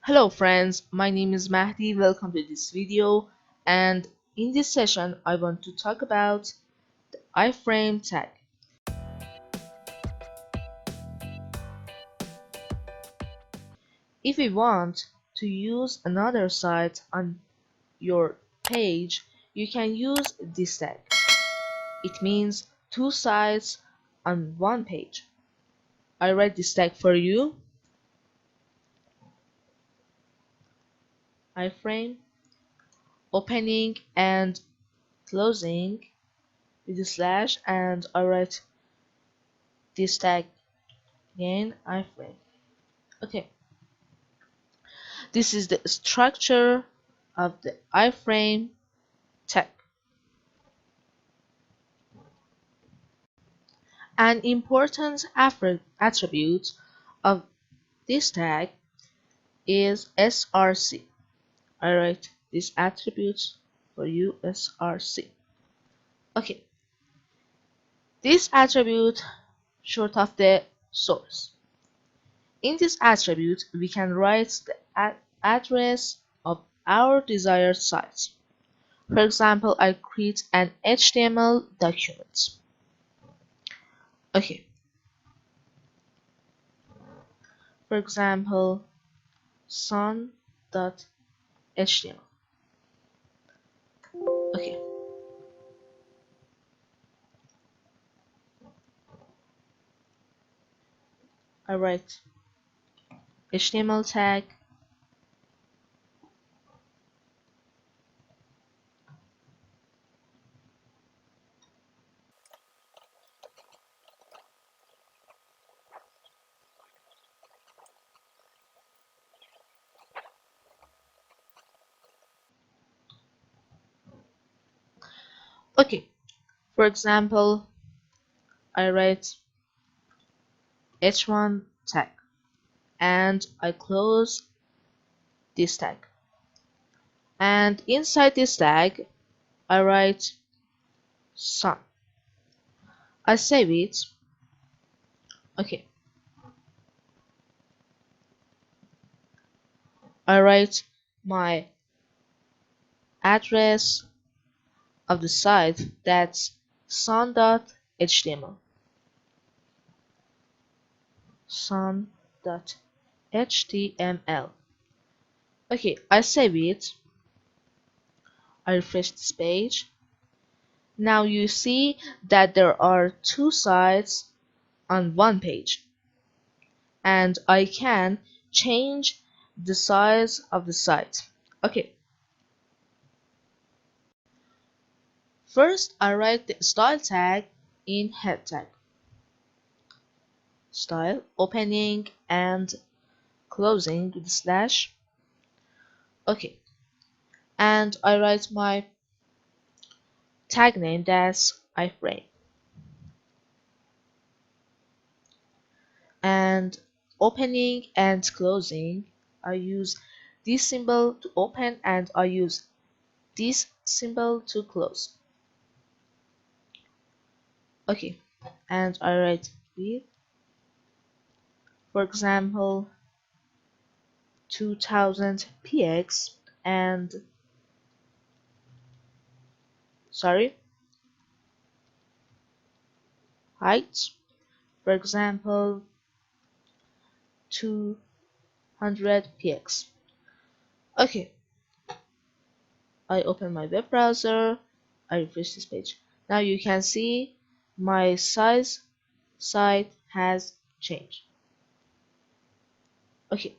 Hello friends, my name is Mahdi. Welcome to this video, and in this session I want to talk about the iframe tag. If you want to use another site on your page, you can use this tag. It means two sites on one page. I write this tag for you. Iframe, opening and closing with a slash, and I write this tag again, iframe. Okay, this is the structure of the iframe tag. An important attribute of this tag is src. I write this attribute for you, src. Okay, this attribute short of the source. In this attribute, we can write the address of our desired site. For example, I create an HTML document. Okay. For example, sun.html. Okay. I write HTML tag. Okay. For example, I write h1 tag and I close this tag. And inside this tag, I write sun. I save it. Okay. I write my address of the site, that's sun.html. sun.html. Okay, I save it. I refresh this page. Now you see that there are two sites on one page, and I can change the size of the site. Okay. First, I write the style tag in head tag. Style, opening and closing with slash. Okay. And I write my tag name, that's iframe. And opening and closing, I use this symbol to open and I use this symbol to close. Okay, and I write with, for example, 2000 px and height, for example, 200 px. Okay, I open my web browser, I refresh this page. Now you can see my site has changed. Okay.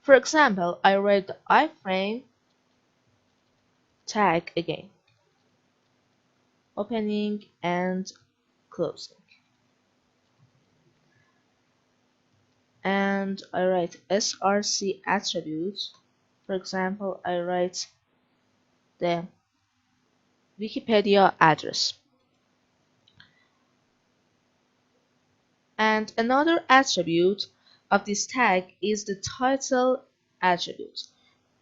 For example, I write the iframe tag again, opening and closing. And I write src attributes. For example, I write the Wikipedia address. And another attribute of this tag is the title attribute.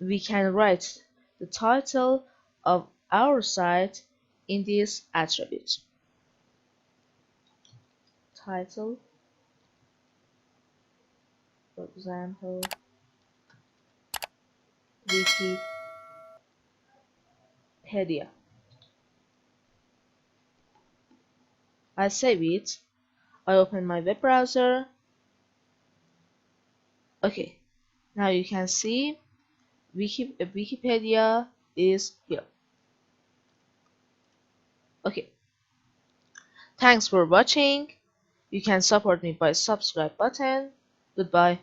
We can write the title of our site in this attribute. Title For example, Wikipedia. I save it. I open my web browser. Okay, now you can see Wikipedia is here. Okay, thanks for watching. You can support me by subscribe button. Goodbye.